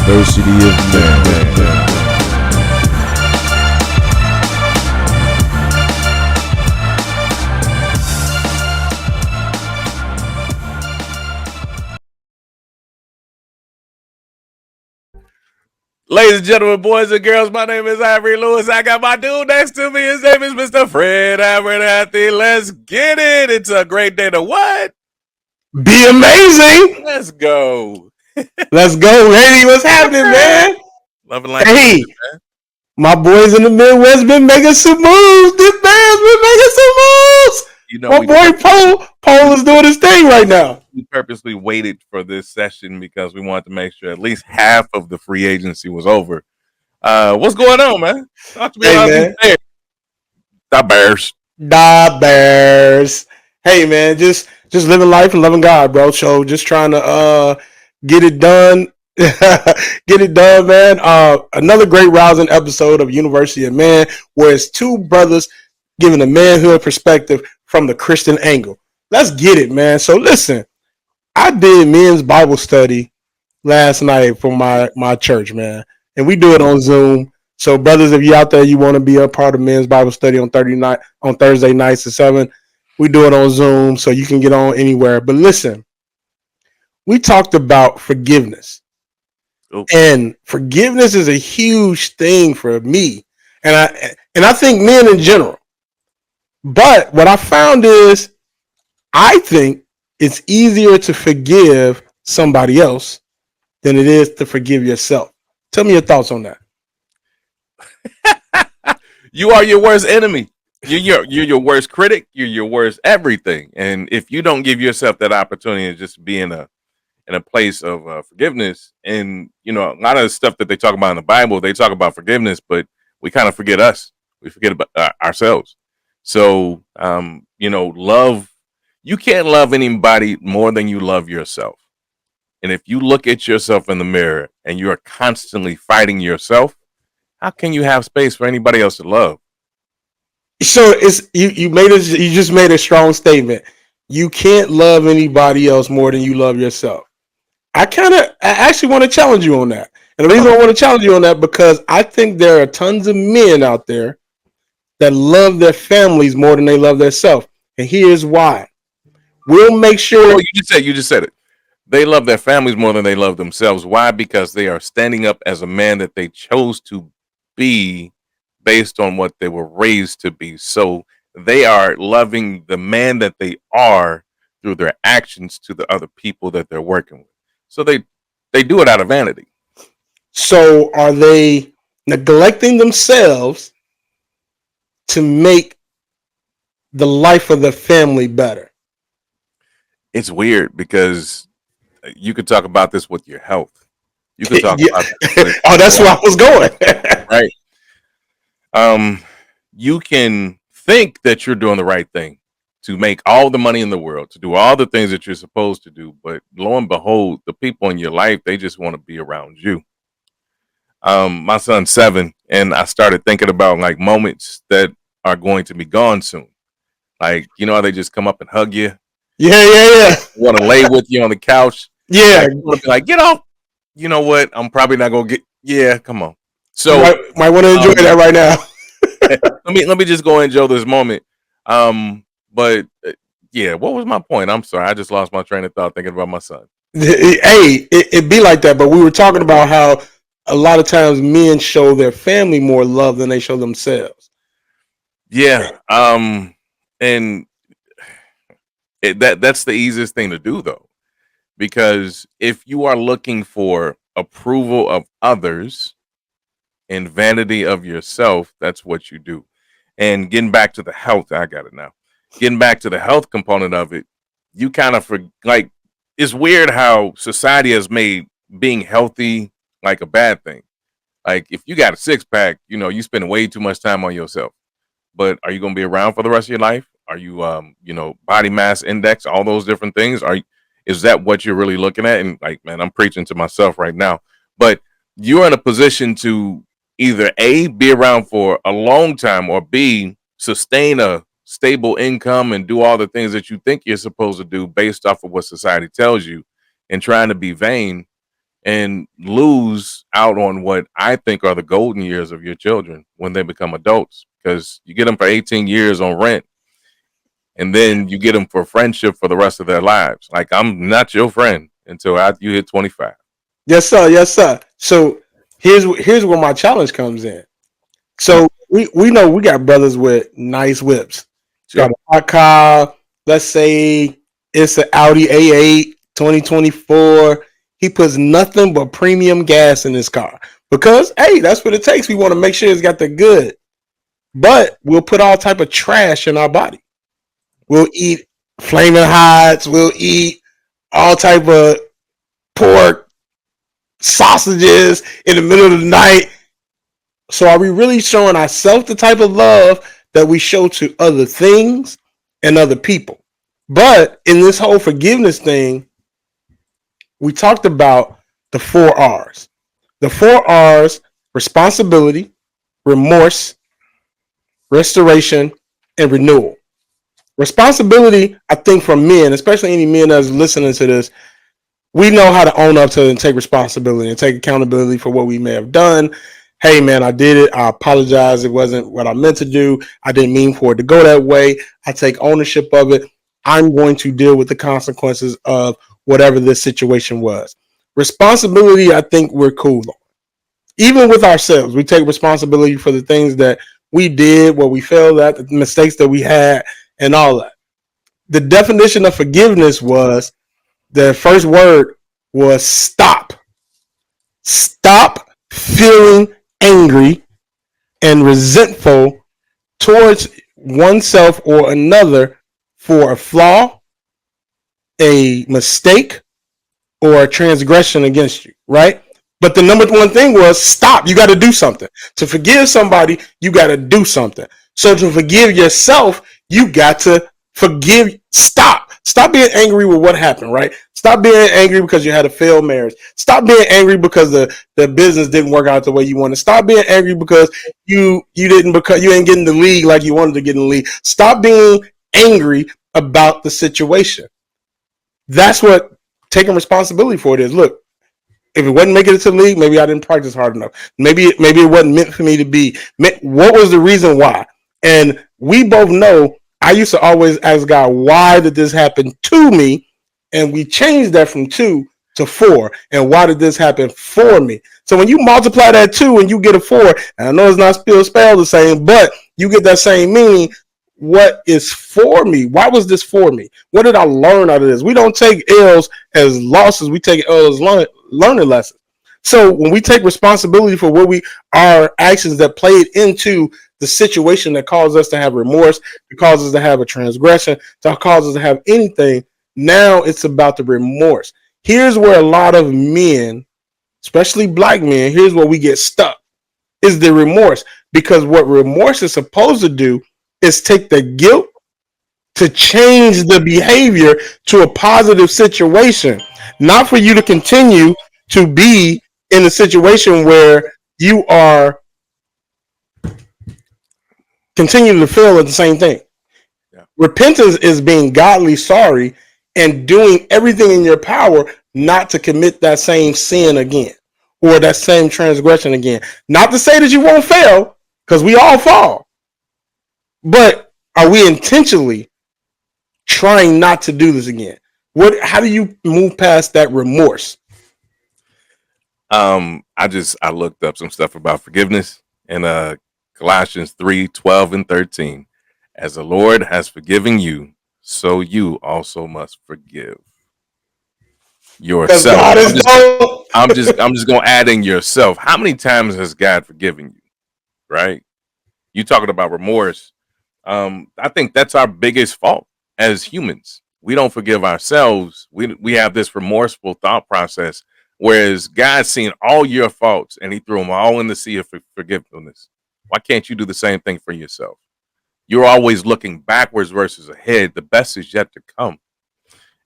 University of Man. Ladies and gentlemen, boys and girls, my name is Ivery Lewis. I got my dude next to me. His name is Mr. Fred Abernathy. Let's get it. It's a great day to what? Be amazing. Let's go. Let's go, Randy. What's happening, man? Loving life. Hey, my boys in the Midwest been making some moves. The Bears been making some moves. You know, my boy Paul is doing his thing right now. We purposely waited for this session because we wanted to make sure at least half of the free agency was over. What's going on, man? Talk to me about these Bears. The Bears. Hey, man, just living life and loving God, bro. So just trying to get it done. Get it done, man. Another great rousing episode of University of Man, where it's two brothers giving a manhood perspective from the Christian angle. Let's get it, man. So listen, I did men's Bible study last night for my church, man, and we do it on Zoom. So, brothers, if you out there, you want to be a part of men's Bible study on Thursday nights at 7, we do it on Zoom, so you can get on anywhere. But listen, we talked about forgiveness. And forgiveness is a huge thing for me. And I think men in general. But what I found is I think it's easier to forgive somebody else than it is to forgive yourself. Tell me your thoughts on that. You are your worst enemy. You're your worst critic. You're your worst everything. And if you don't give yourself that opportunity to just be in a place of forgiveness, and a lot of the stuff that they talk about in the Bible, they talk about forgiveness, but we kind of forget us. We forget about ourselves. So, love. You can't love anybody more than you love yourself. And if you look at yourself in the mirror and you are constantly fighting yourself, how can you have space for anybody else to love? So you just made a strong statement. You can't love anybody else more than you love yourself. I actually want to challenge you on that. And the reason I want to challenge you on that, because I think there are tons of men out there that love their families more than they love themselves. And here's why. We'll make sure. Oh, you just said it. They love their families more than they love themselves. Why? Because they are standing up as a man that they chose to be based on what they were raised to be. So they are loving the man that they are through their actions to the other people that they're working with. So they do it out of vanity. So are they neglecting themselves to make the life of the family better? It's weird because you could talk about this with your health. You could talk about this that's where I was going. Right. You can think that you're doing the right thing to make all the money in the world, to do all the things that you're supposed to do, but lo and behold, the people in your life, they just want to be around you. My son's 7, and I started thinking about like moments that are going to be gone soon. Like, how they just come up and hug you. Yeah. Want to lay with you on the couch. Yeah. Want to be like, get off. You know what? I'm probably not gonna get. Yeah, come on. So might want to enjoy that right now. let me just go enjoy this moment. But yeah, what was my point? I'm sorry, I just lost my train of thought thinking about my son. Hey, it be like that. But we were talking about how a lot of times men show their family more love than they show themselves. Yeah. And that's the easiest thing to do, though, because if you are looking for approval of others and vanity of yourself, that's what you do. And getting back to the health, I got it now. Getting back to the health component of it, you kind of like, it's weird how society has made being healthy like a bad thing. Like if you got a 6-pack, you spend way too much time on yourself. But are you going to be around for the rest of your life? Are you, body mass index, all those different things? Is that what you're really looking at? And like, man, I'm preaching to myself right now. But you're in a position to either A, be around for a long time, or B, sustain a stable income and do all the things that you think you're supposed to do based off of what society tells you, and trying to be vain. and lose out on what I think are the golden years of your children when they become adults. Because you get them for 18 years on rent, and then you get them for friendship for the rest of their lives. Like, I'm not your friend until you hit 25. Yes, sir. Yes, sir. So here's where my challenge comes in. Come on. So we know we got brothers with nice whips. Sure. Got a hot car. Let's say it's an Audi A8 2024. He puts nothing but premium gas in his car because hey, that's what it takes. We want to make sure it's got the good, but we'll put all type of trash in our body. We'll eat flaming hots. We'll eat all type of pork, sausages in the middle of the night. So are we really showing ourselves the type of love that we show to other things and other people? But in this whole forgiveness thing, we talked about the 4 R's. The 4 R's: responsibility, remorse, restoration, and renewal. Responsibility, I think, for men, especially any men that's listening to this, we know how to own up to and take responsibility and take accountability for what we may have done. Hey, man, I did it. I apologize. It wasn't what I meant to do. I didn't mean for it to go that way. I take ownership of it. I'm going to deal with the consequences of whatever this situation was. Responsibility, I think we're cool on. Even with ourselves, we take responsibility for the things that we did, what we failed at, the mistakes that we had, and all that. The definition of forgiveness was the first word was stop. Stop feeling angry and resentful towards oneself or another for a flaw, a mistake, or a transgression against you, right? But the number one thing was stop. You got to do something. To forgive somebody, you got to do something. So to forgive yourself, you got to forgive. Stop. Stop being angry with what happened, right? Stop being angry because you had a failed marriage. Stop being angry because the business didn't work out the way you wanted. Stop being angry because you didn't because you ain't getting the league like you wanted to get in the league. Stop being angry about the situation. That's what taking responsibility for it is. Look, if it wasn't making it to the league, maybe I didn't practice hard enough. Maybe it wasn't meant for me to be. What was the reason why? And we both know I used to always ask God, why did this happen to me? And we changed that from 2 to 4. And why did this happen for me? So when you multiply that 2 and you get a 4, and I know it's not spelled the same, but you get that same meaning. What is for me? Why was this for me? What did I learn out of this? We don't take L's as losses. We take L's as learning lessons. So when we take responsibility for what our actions that played into the situation that caused us to have remorse, that caused us to have a transgression, that caused us to have anything, now it's about the remorse. Here's where a lot of men, especially black men, here's where we get stuck, is the remorse. Because what remorse is supposed to do is take the guilt to change the behavior to a positive situation, not for you to continue to be in a situation where you are continuing to feel at the same thing. Yeah. Repentance is being godly sorry and doing everything in your power not to commit that same sin again or that same transgression again. Not to say that you won't fail, because we all fall. But are we intentionally trying not to do this again? How do you move past that remorse? I looked up some stuff about forgiveness in Colossians 3:12 and 13. As the Lord has forgiven you, so you also must forgive Because yourself. God is no. I'm just gonna add in yourself. How many times has God forgiven you? Right? You talking about remorse. I think that's our biggest fault as humans. We don't forgive ourselves. We have this remorseful thought process, whereas God's seen all your faults and He threw them all in the sea of forgiveness. Why can't you do the same thing for yourself? You're always looking backwards versus ahead. The best is yet to come,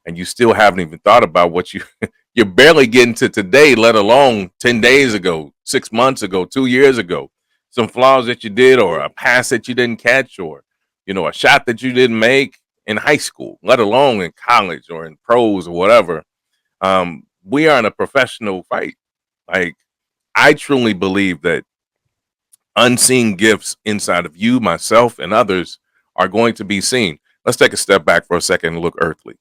and you still haven't even thought about what you're barely getting to today, let alone 10 days ago, 6 months ago, 2 years ago. Some flaws that you did, or a pass that you didn't catch, or a shot that you didn't make in high school, let alone in college or in pros or whatever. we are in a professional fight. Like, I truly believe that unseen gifts inside of you, myself, and others are going to be seen. Let's take a step back for a second and look earthly.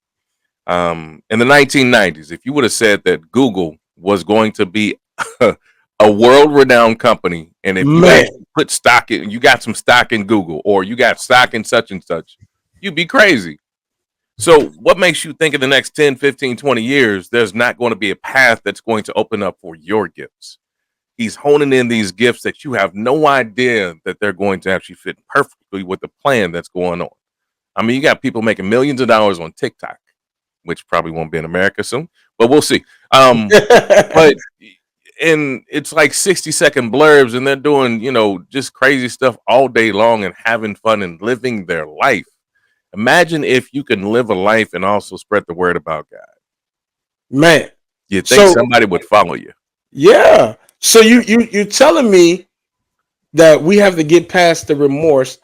In the 1990s, if you would have said that Google was going to be a world-renowned company, and if you Man, actually put stock in, you got some stock in Google, or you got stock in such and such, you'd be crazy. So what makes you think in the next 10, 15, 20 years, there's not going to be a path that's going to open up for your gifts? He's honing in these gifts that you have no idea that they're going to actually fit perfectly with the plan that's going on. I mean, you got people making millions of dollars on TikTok, which probably won't be in America soon, but we'll see. But and it's like 60-second blurbs, and they're doing, just crazy stuff all day long and having fun and living their life. Imagine if you can live a life and also spread the word about God. man. You think So somebody would follow you? yeah. So you're telling me that we have to get past the remorse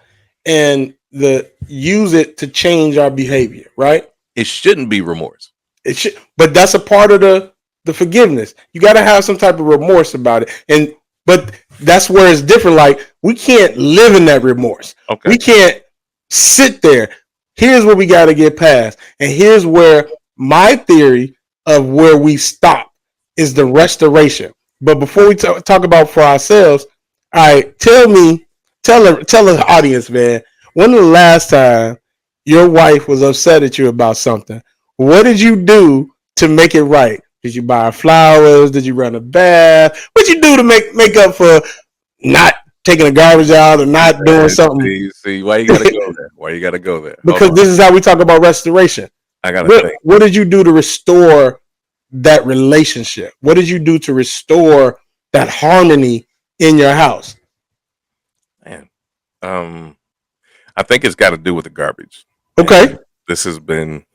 and the use it to change our behavior, right? It shouldn't be remorse. It should, but that's a part of the forgiveness. You got to have some type of remorse about it, and but that's where it's different. Like we can't live in that remorse. Okay. We can't sit there. Here's what we got to get past, and here's where my theory of where we stop is the restoration. But before we talk about for ourselves, all right, tell the audience, man, when the last time your wife was upset at you about something? What did you do to make it right? Did you buy her flowers? Did you run a bath? What you do to make up for not taking the garbage out or not doing something? See, why you gotta go there? Why you gotta go there? Because this is how we talk about restoration. I gotta think. What did you do to restore that relationship? What did you do to restore that harmony in your house? Man, I think it's got to do with the garbage. Okay. And this has been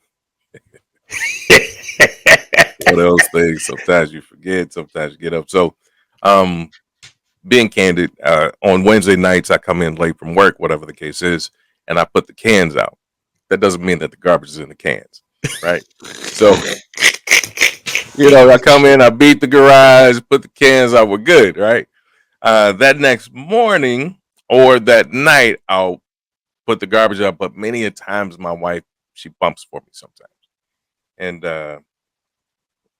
one of those things. Sometimes you forget, sometimes you get up. So, being candid, on Wednesday nights I come in late from work, whatever the case is, and I put the cans out. That doesn't mean that the garbage is in the cans, right? So, I come in, I beat the garage, put the cans out, we're good, right? That next morning or that night, I'll put the garbage up. But many a times, my wife, she bumps for me sometimes, and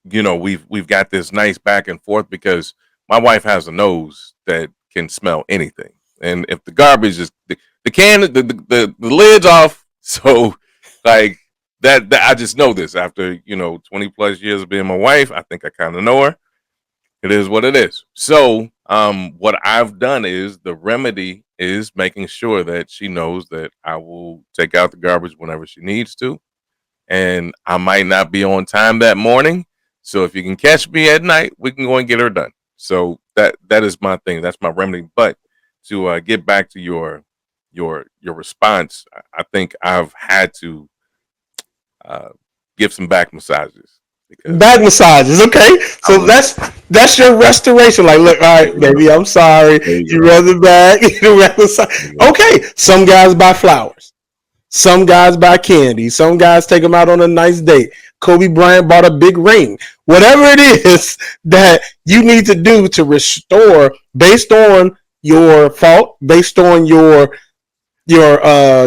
we've got this nice back and forth because my wife has a nose that can smell anything, and if the garbage is the can, the lid's off, so like that I just know this after 20 plus years of being my wife. I think I kind of know her. It is what it is. So, what I've done is the remedy is making sure that she knows that I will take out the garbage whenever she needs to, and I might not be on time that morning. So if you can catch me at night, we can go and get her done. So that is my thing. That's my remedy. But to get back to your response, I think I've had to give some back massages. Back massages, okay. So that's your restoration. Like, look, all right, baby, I'm sorry. You rub it back. Okay. Some guys buy flowers. Some guys buy candy. Some guys take them out on a nice date. Kobe Bryant bought a big ring. Whatever it is that you need to do to restore based on your fault, based on your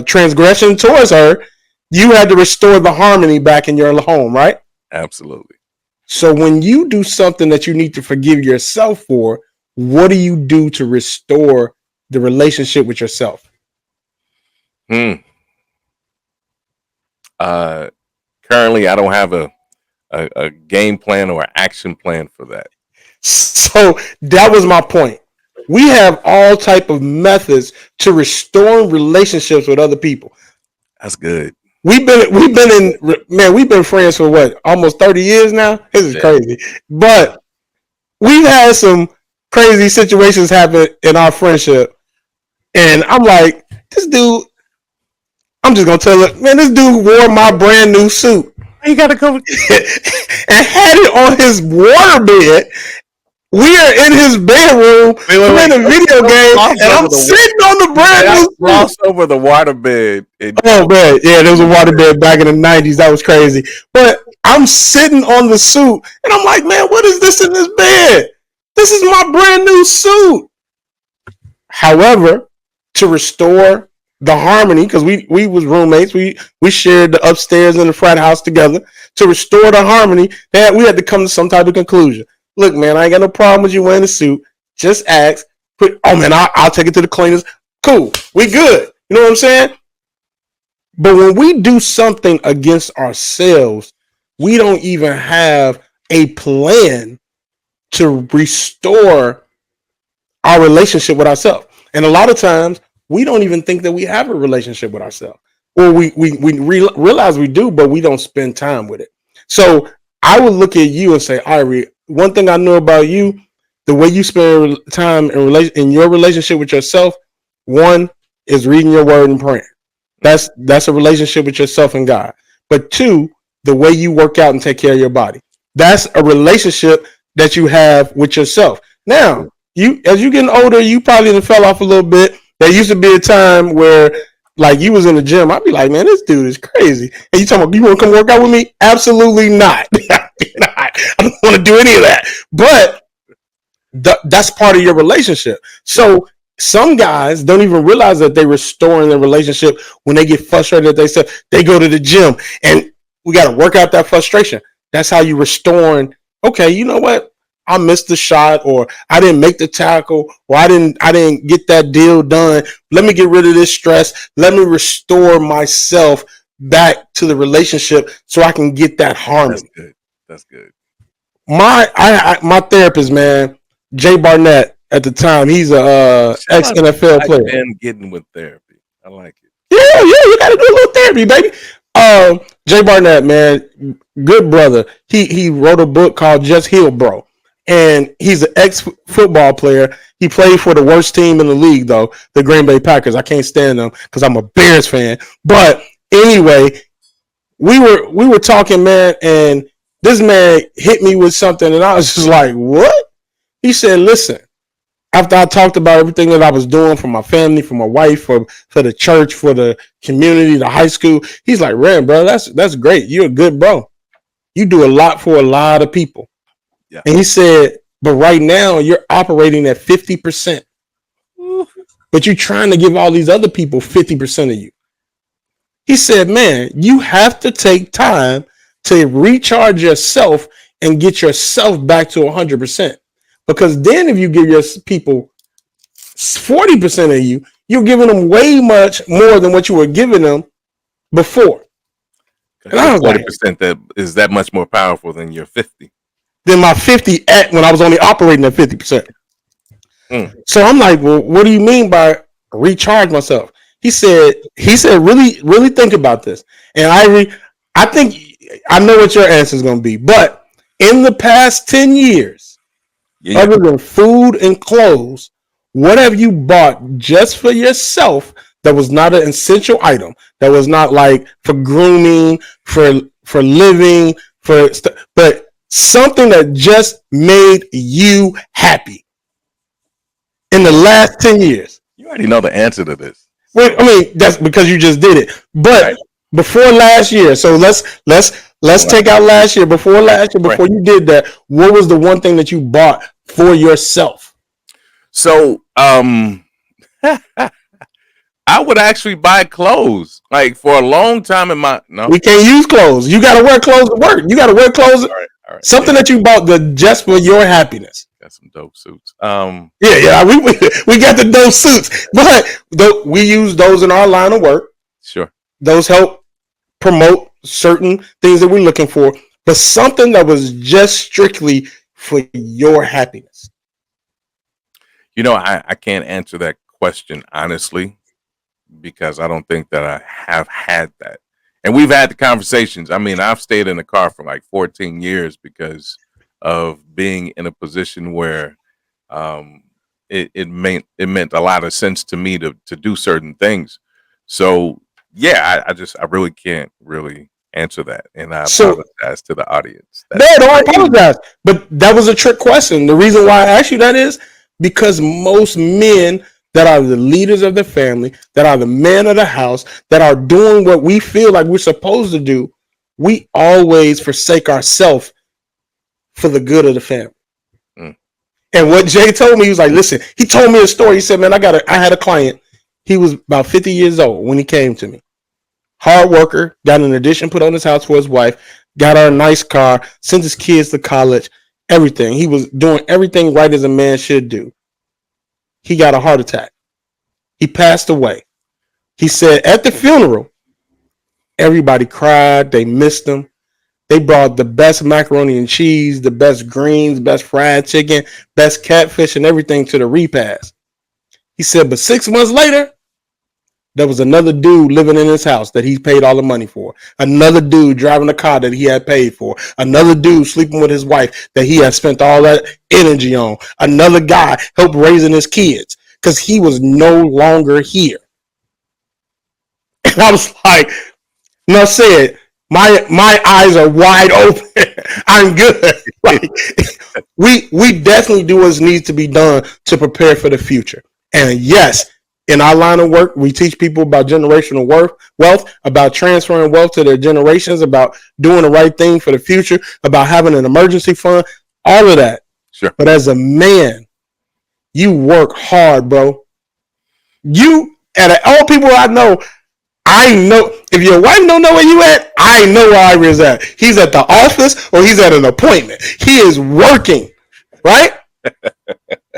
transgression towards her, you had to restore the harmony back in your home, right? Absolutely. So when you do something that you need to forgive yourself for, what do you do to restore the relationship with yourself? Currently, I don't have a game plan or action plan for that. So that was my point. We have all type of methods to restore relationships with other people. That's good. We've been friends for what, almost 30 years now? This is crazy. But we've had some crazy situations happen in our friendship. And I'm like, this dude, I'm just gonna tell it, man, this dude wore my brand new suit. You gotta go and had it on his waterbed. We are in his bedroom playing a video game, and I'm sitting on the brand new suit. Cross over the waterbed. Oh man, yeah, there was a waterbed back in the '90s. That was crazy. But I'm sitting on the suit, and I'm like, man, what is this in this bed? This is my brand new suit. However, to restore the harmony, because we was roommates, we shared the upstairs and the frat house together. To restore the harmony, we had to come to some type of conclusion. Look, man, I ain't got no problem with you wearing a suit. Just ask. Oh man, I'll take it to the cleaners. Cool, we good. You know what I'm saying? But when we do something against ourselves, we don't even have a plan to restore our relationship with ourselves. And a lot of times, we don't even think that we have a relationship with ourselves. Or we realize we do, but we don't spend time with it. So I would look at you and say, Ivory, one thing I know about you, the way you spend time in your relationship with yourself, one is reading your word and praying. That's a relationship with yourself and God. But two, the way you work out and take care of your body. That's a relationship that you have with yourself. Now, as you getting older, you probably fell off a little bit. There used to be a time where like you was in the gym, I'd be like, man, this dude is crazy. And you talking about you want to come work out with me? Absolutely not. I don't want to do any of that. But that's part of your relationship. So some guys don't even realize that they're restoring their relationship when they get frustrated at themselves. They go to the gym and we got to work out that frustration. That's how you restoring. Okay, you know what? I missed the shot, or I didn't make the tackle, or I didn't get that deal done. Let me get rid of this stress. Let me restore myself back to the relationship so I can get that harmony. That's good. That's good. My therapist, man, Jay Barnett at the time, he's a ex NFL player. And getting with therapy, I like it. Yeah, you got to do a little therapy, baby. Jay Barnett, man, good brother. He wrote a book called Just Heal, Bro. And he's an ex-football player. He played for the worst team in the league, though, the Green Bay Packers. I can't stand them because I'm a Bears fan. But anyway, we were talking, man, and this man hit me with something, and I was just like, what? He said, listen, after I talked about everything that I was doing for my family, for my wife, for the church, for the community, the high school, he's like, Ren, bro, that's great. You're a good bro. You do a lot for a lot of people. Yeah. And he said, but right now you're operating at 50%. But you're trying to give all these other people 50% of you. He said, man, you have to take time to recharge yourself and get yourself back to 100%. Because then if you give your people 40% of you, you're giving them way much more than what you were giving them before. And I was 40% that is that much more powerful than your 50. Than my 50 when I was only operating at 50%. So I'm like, well, what do you mean by recharge myself? He said, really, really think about this. And I think I know what your answer is going to be. But in the past 10 years, other than food and clothes, what have you bought just for yourself that was not an essential item, that was not like for grooming, for living, but something that just made you happy in the last 10 years? You already know the answer to this. Well, I mean, that's because you just did it. But before last year, so let's take out last year. Before last year, before you did that, what was the one thing that you bought for yourself? So, I would actually buy clothes. Like for a long time in my we can't use clothes. You got to wear clothes to work. You got to wear clothes. All right. Something that you bought just for your happiness. Got some dope suits. Yeah, we got the dope suits, but we use those in our line of work. Sure. Those help promote certain things that we're looking for, but something that was just strictly for your happiness. You know, I can't answer that question honestly because I don't think that I have had that. And we've had the conversations. I mean, I've stayed in the car for like 14 years because of being in a position where it meant a lot of sense to me to do certain things. So yeah, I really can't really answer that, and I So apologize to the audience. no, That's don't crazy. apologize. But that was a trick question. The reason why I asked you that is because most men that are the leaders of the family, that are the men of the house, that are doing what we feel like we're supposed to do, we always forsake ourselves for the good of the family. Mm. And what Jay told me, he was like, listen, he told me a story. He said, man, I had a client. He was about 50 years old when he came to me. Hard worker, got an addition put on his house for his wife, got her a nice car, sent his kids to college, everything. He was doing everything right as a man should do. He got a heart attack. He passed away. He said at the funeral, everybody cried. They missed him. They brought the best macaroni and cheese, the best greens, best fried chicken, best catfish, and everything to the repast. He said, but 6 months later, there was another dude living in his house that he paid all the money for. Another dude driving a car that he had paid for. Another dude sleeping with his wife that he had spent all that energy on. Another guy helped raising his kids because he was no longer here. And I was like, no, said, my eyes are wide open. I'm good. Like we definitely do what needs to be done to prepare for the future. And yes, in our line of work, we teach people about generational wealth, about transferring wealth to their generations, about doing the right thing for the future, about having an emergency fund, all of that. Sure. But as a man, you work hard, bro. You, and all people I know if your wife don't know where you at, I know where Ivery is at. He's at the office or he's at an appointment. He is working, right?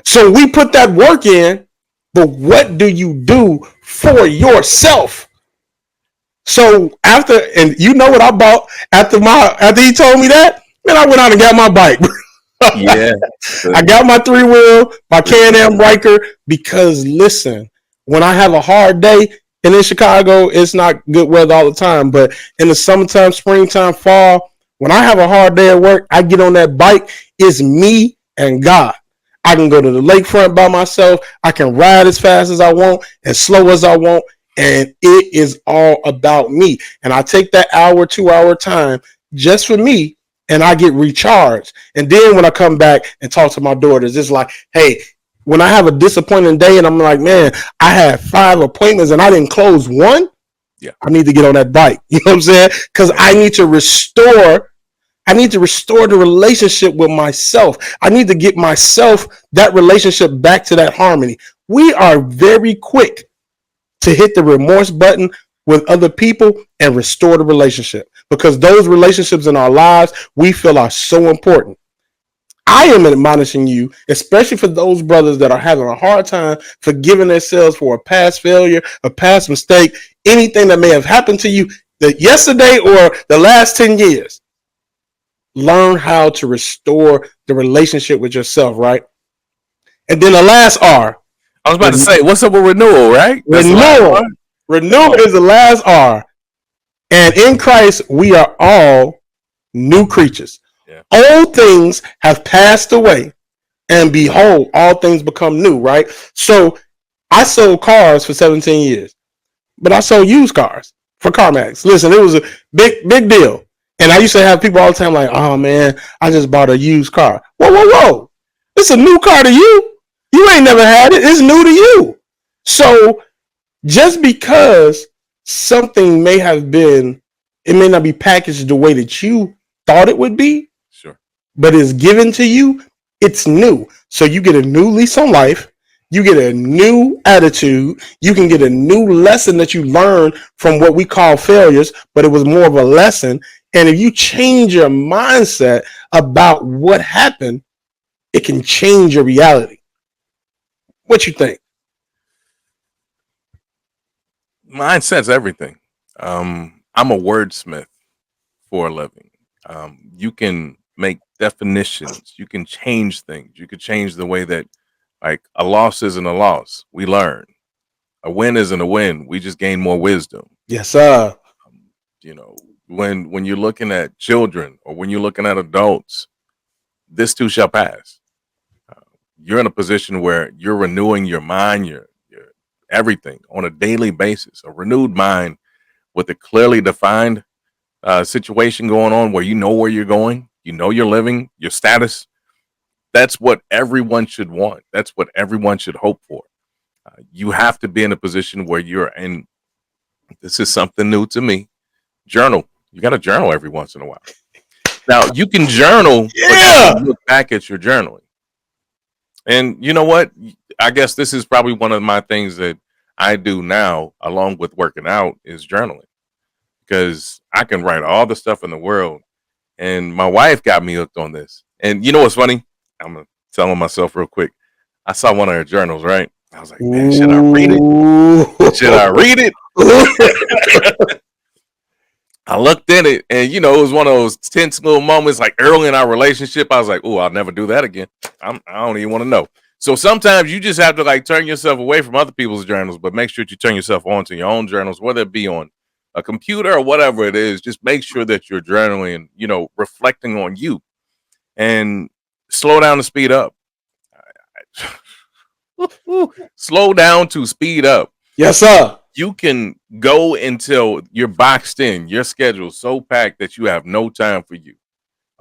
So we put that work in, but what do you do for yourself? So after, and you know what I bought after he told me that, man, I went out and got my bike. Yeah. I got my 3-wheel, my Can-Am Riker, because listen, when I have a hard day, and in Chicago, it's not good weather all the time, but in the summertime, springtime, fall, when I have a hard day at work, I get on that bike, it's me and God. I can go to the lakefront by myself. I can ride as fast as I want, as slow as I want, and it is all about me. And I take that hour, 2 hour time just for me, and I get recharged. And then when I come back and talk to my daughters, it's like, hey, when I have a disappointing day and I'm like, man, I had 5 appointments and I didn't close one, Yeah. I need to get on that bike. You know what I'm saying? Because I need to restore the relationship with myself. I need to get myself that relationship back to that harmony. We are very quick to hit the remorse button with other people and restore the relationship because those relationships in our lives we feel are so important. I am admonishing you, especially for those brothers that are having a hard time forgiving themselves for a past failure, a past mistake, anything that may have happened to you that yesterday or the last 10 years. Learn how to restore the relationship with yourself, right? And then the last R. I was about to say, what's up with renewal, right? That's the last Renewal. one? Renewal is the last R. And in Christ, we are all new creatures. Yeah. Old things have passed away, and behold, all things become new, right? So I sold cars for 17 years, but I sold used cars for CarMax. Listen, it was a big deal. And I used to have people all the time like, oh man, I just bought a used car. Whoa. It's a new car to you. You ain't never had it. It's new to you. So just because something it may not be packaged the way that you thought it would be, Sure. but is given to you, it's new. So you get a new lease on life. You get a new attitude. You can get a new lesson that you learn from what we call failures, but it was more of a lesson. And if you change your mindset about what happened, it can change your reality. What you think? Mindset's everything. I'm a wordsmith for a living. You can make definitions. You can change things. You could change the way that, like, a loss isn't a loss. We learn. A win isn't a win. We just gain more wisdom. Yes, sir. You know, when you're looking at children or when you're looking at adults, this too shall pass. You're in a position where you're renewing your mind, your everything on a daily basis. A renewed mind with a clearly defined situation going on where you know where you're going, you know you're living, your status. That's what everyone should want. That's what everyone should hope for. You have to be in a position where you're in. This is something new to me. Journal. You got to journal every once in a while. Now you can journal, but you Yeah. can look back at your journaling. And you know what? I guess this is probably one of my things that I do now, along with working out, is journaling because I can write all the stuff in the world. And my wife got me hooked on this. And you know what's funny? I'm gonna tell myself real quick. I saw one of her journals, right? I was like, man, should I read it? Ooh. Should I read it? I looked in it, and you know, it was one of those tense little moments, like early in our relationship. I was like, "Oh, I'll never do that again." I don't even want to know. So sometimes you just have to like turn yourself away from other people's journals, but make sure that you turn yourself on to your own journals, whether it be on a computer or whatever it is. Just make sure that you're journaling, you know, reflecting on you, and slow down to speed up. Slow down to speed up. Yes, sir. You can go until you're boxed in, your schedule's so packed that you have no time for you.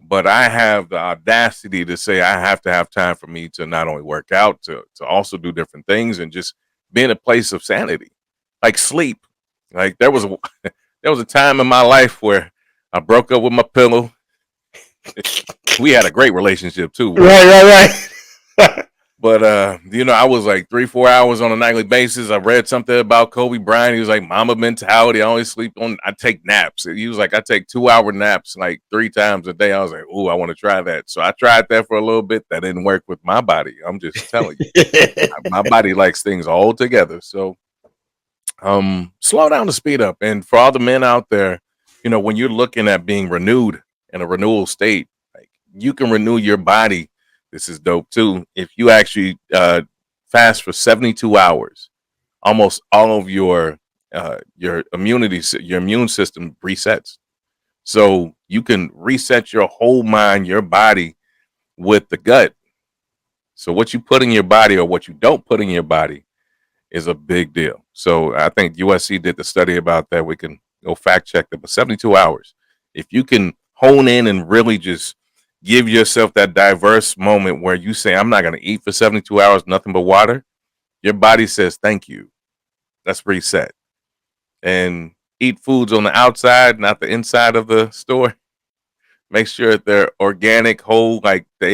But I have the audacity to say I have to have time for me to not only work out, to also do different things and just be in a place of sanity, like sleep. Like there was a there was a time in my life where I broke up with my pillow. We had a great relationship too, boy. Right. But you know, I was like 3-4 hours on a nightly basis. I read something about Kobe Bryant. He was like, "Mama mentality. I only sleep on. I take naps." He was like, "I take 2-hour naps like 3 times a day." I was like, "Ooh, I want to try that." So I tried that for a little bit. That didn't work with my body. I'm just telling you, my body likes things all together. So slow down to speed up. And for all the men out there, you know, when you're looking at being renewed in a renewal state, like you can renew your body. This is dope too. If you actually fast for 72 hours, almost all of your your immune system resets. So you can reset your whole mind, your body with the gut. So what you put in your body or what you don't put in your body is a big deal. So I think USC did the study about that. We can go fact check that. But 72 hours, if you can hone in and really just give yourself that diverse moment where you say, I'm not going to eat for 72 hours, nothing but water, your body says, thank you. Let's reset. And eat foods on the outside, not the inside of the store. Make sure they're organic, whole, like they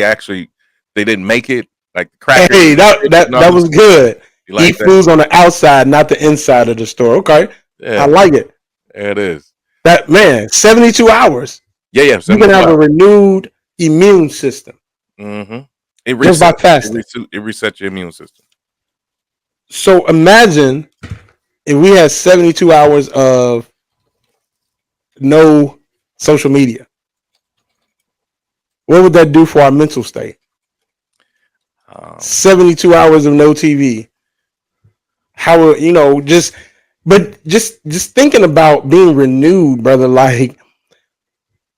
didn't make it, like the crackers Hey, and the chips and all that this was stuff. good. You like Eat that? foods on the outside, not the inside of the store. Okay. I Yeah, like it. there it is. That man, 72 hours. Yeah, You can 72 have a hours. renewed immune system Mm-hmm. It just by resets. fasting. It resets your immune system. So imagine if we had 72 hours of no social media. What would that do for our mental state? Um, 72 hours of no TV. How, just thinking about being renewed, brother. Like,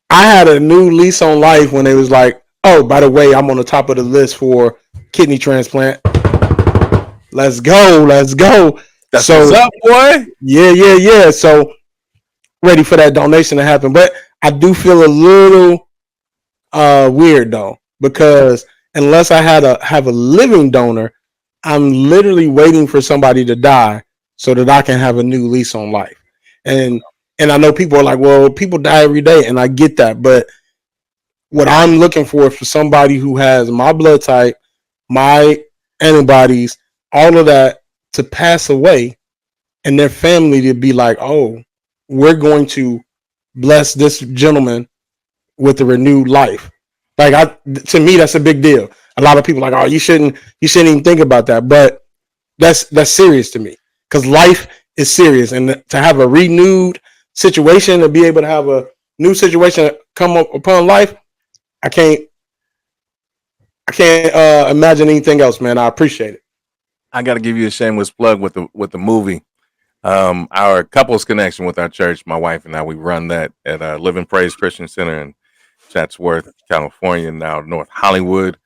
I had a new lease on life when it was like, oh, by the way, I'm on the top of the list for kidney transplant. Let's go, let's go. that's what's So up, boy. yeah. So ready for that donation to happen. But I do feel a little weird though, because unless I have a living donor, I'm literally waiting for somebody to die so that I can have a new lease on life. And and I know people are like, well, people die every day, and I get that, but what I'm looking for is for somebody who has my blood type, my antibodies, all of that to pass away, and their family to be like, oh, we're going to bless this gentleman with a renewed life. Like, to me, that's a big deal. A lot of people are like, oh, you shouldn't even think about that, but that's serious to me because life is serious, and to have a renewed situation, to be able to have a new situation come up upon life, I can't I can't imagine anything else, man. I appreciate it. I got to give you a shameless plug with the movie. Our couples connection with our church, my wife and I, we run that at Live and Praise Christian Center in Chatsworth, California, now North Hollywood.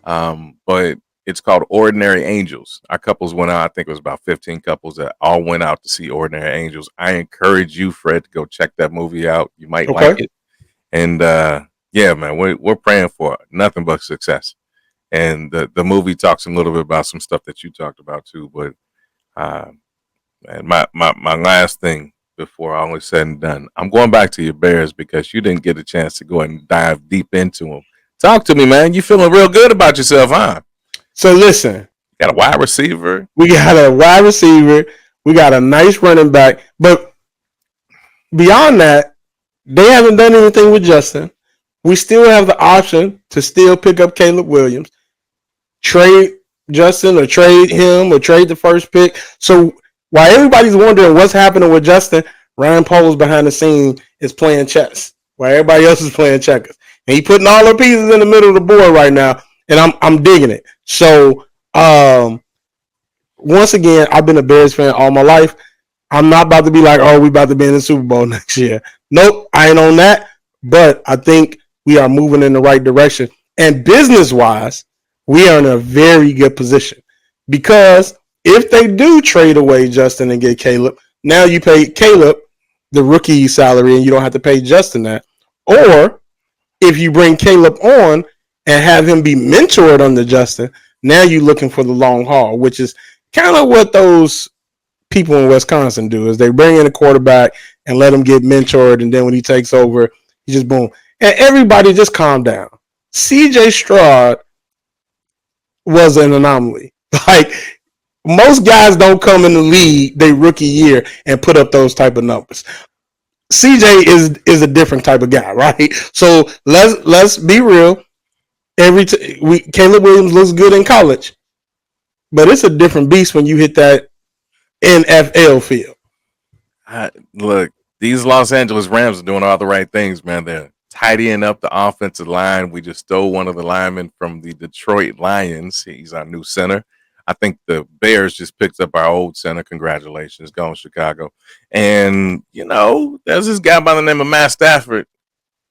But It's called Ordinary Angels. Our couples went out. I think it was about 15 couples that all went out to see Ordinary Angels. I encourage you, Fred, to go check that movie out. You might like Okay. it. And yeah, man, we're praying for nothing but success. And the movie talks a little bit about some stuff that you talked about too. But man, my last thing before all is said and done, I'm going back to your Bears because you didn't get a chance to go and dive deep into them. Talk to me, man. You feeling real good about yourself, huh? So listen, Got a wide receiver. we got a wide receiver. We got a nice running back. But beyond that, they haven't done anything with Justin. We still have the option to still pick up Caleb Williams, trade Justin or trade him or trade the first pick. So while everybody's wondering what's happening with Justin, Ryan Poles behind the scene is playing chess while everybody else is playing checkers. And he putting all the pieces in the middle of the board right now, and I'm digging it. So once again, I've been a Bears fan all my life. I'm not about to be like, oh, we about to be in the Super Bowl next year. Nope, I ain't on that. But I think we are moving in the right direction. And business-wise, we are in a very good position. Because if they do trade away Justin and get Caleb, now you pay Caleb the rookie salary and you don't have to pay Justin that. Or if you bring Caleb on and have him be mentored under Justin, now you're looking for the long haul, which is kind of what those people in Wisconsin do, is they bring in a quarterback and let him get mentored, and then when he takes over, he just boom. And everybody just calm down. CJ Stroud was an anomaly. Like, most guys don't come in the league their rookie year and put up those type of numbers. CJ is a different type of guy, right? So let's be real. Caleb Williams looks good in college, but it's a different beast when you hit that NFL field. Look, these Los Angeles Rams are doing all the right things, man. They're tidying up the offensive line. We just stole one of the linemen from the Detroit Lions. He's our new center. I think the Bears just picked up our old center. Congratulations, going Chicago. And, there's this guy by the name of Matt Stafford.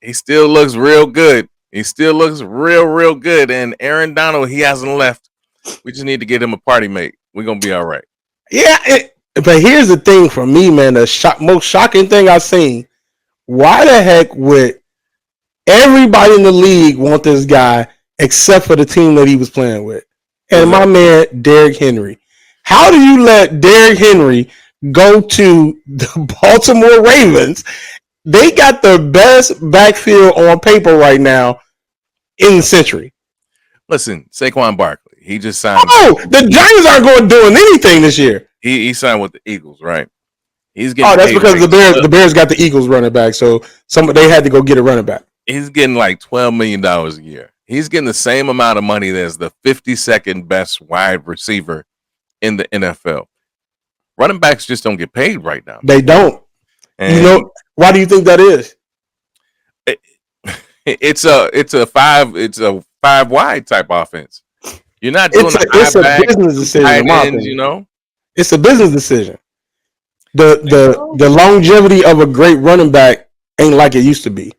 He still looks real good. He still looks real, real good. And Aaron Donald, he hasn't left. We just need to get him a party mate. We're going to be all right. Yeah, but here's the thing for me, man. The most shocking thing I've seen. Why the heck would everybody in the league want this guy except for the team that he was playing with? And my man, Derrick Henry. How do you let Derrick Henry go to the Baltimore Ravens? They got the best backfield on paper right now in the century. Listen, Saquon Barkley, he just signed. Oh, the Giants aren't going doing anything this year. He signed with the Eagles, right? He's getting. Oh, that's because the Bears got the Eagles running back, so they had to go get a running back. He's getting like $12 million a year. He's getting the same amount of money as the 52nd best wide receiver in the NFL. Running backs just don't get paid right now. They don't. And why do you think that is? It's a five wide type offense. You're not doing it's a business decision, ends, It's a business decision. The longevity of a great running back ain't like it used to be.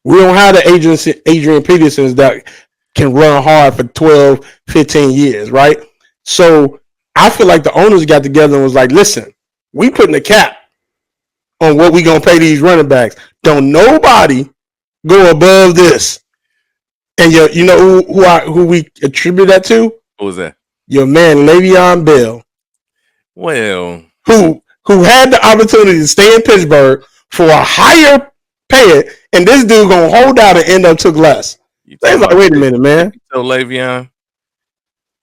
We don't have the Adrian Petersons that can run hard for 12, 15 years, right? So I feel like the owners got together and was like, listen, we putting a cap on what we going to pay these running backs. Don't nobody go above this. And you know who we attribute that to? Who was that? Your man, Le'Veon Bell. Well, who had the opportunity to stay in Pittsburgh for a higher pay, and this dude gonna hold out and end up took less. They like, wait a minute, man. So Le'Veon,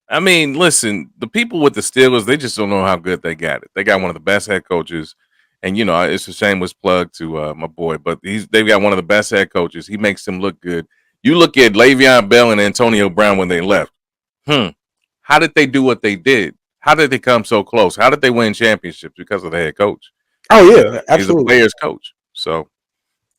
I mean, listen, the people with the Steelers, they just don't know how good they got it. They got one of the best head coaches, and it's a shameless plug to my boy, but they've got one of the best head coaches. He makes them look good. You look at Le'Veon Bell and Antonio Brown when they left. How did they do what they did? How did they come so close? How did they win championships? Because of the head coach. Oh yeah, absolutely. He's a player's coach. So,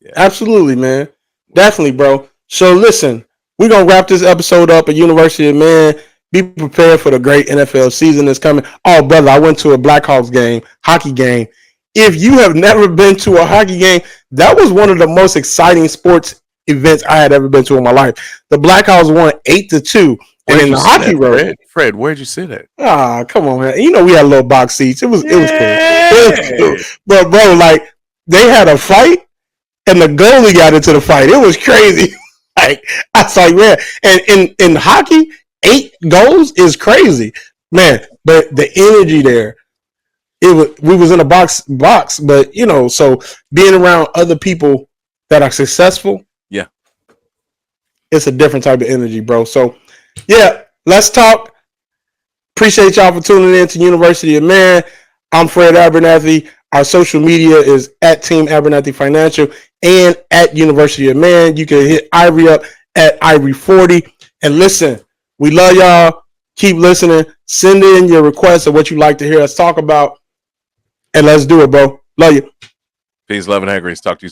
yeah. Absolutely, man. Definitely, bro. So listen, we're gonna wrap this episode up at University of Man. Be prepared for the great NFL season that's coming. Oh, brother, I went to a Blackhawks game, hockey game. If you have never been to a hockey game, that was one of the most exciting sports events I had ever been to in my life. The Blackhawks won 8-2. And Where'd in you the sit hockey at, row, Fred, where'd you sit at? come on, man. You know we had little box seats. It was cool. It was cool. But bro, like they had a fight and the goalie got into the fight. It was crazy. Like I was like, man, and in hockey, 8 goals is crazy, man. But the energy there, we was in a box, but you know, so being around other people that are successful, Yeah. it's a different type of energy, bro. So yeah, let's talk. Appreciate y'all for tuning in to University of Man. I'm Fred Abernathy. Our social media is at Team Abernathy Financial and at University of Man. You can hit Ivery up at Ivery40. And listen, we love y'all. Keep listening. Send in your requests of what you'd like to hear us talk about. And let's do it, bro. Love you. Peace, love, and hair grease. Talk to you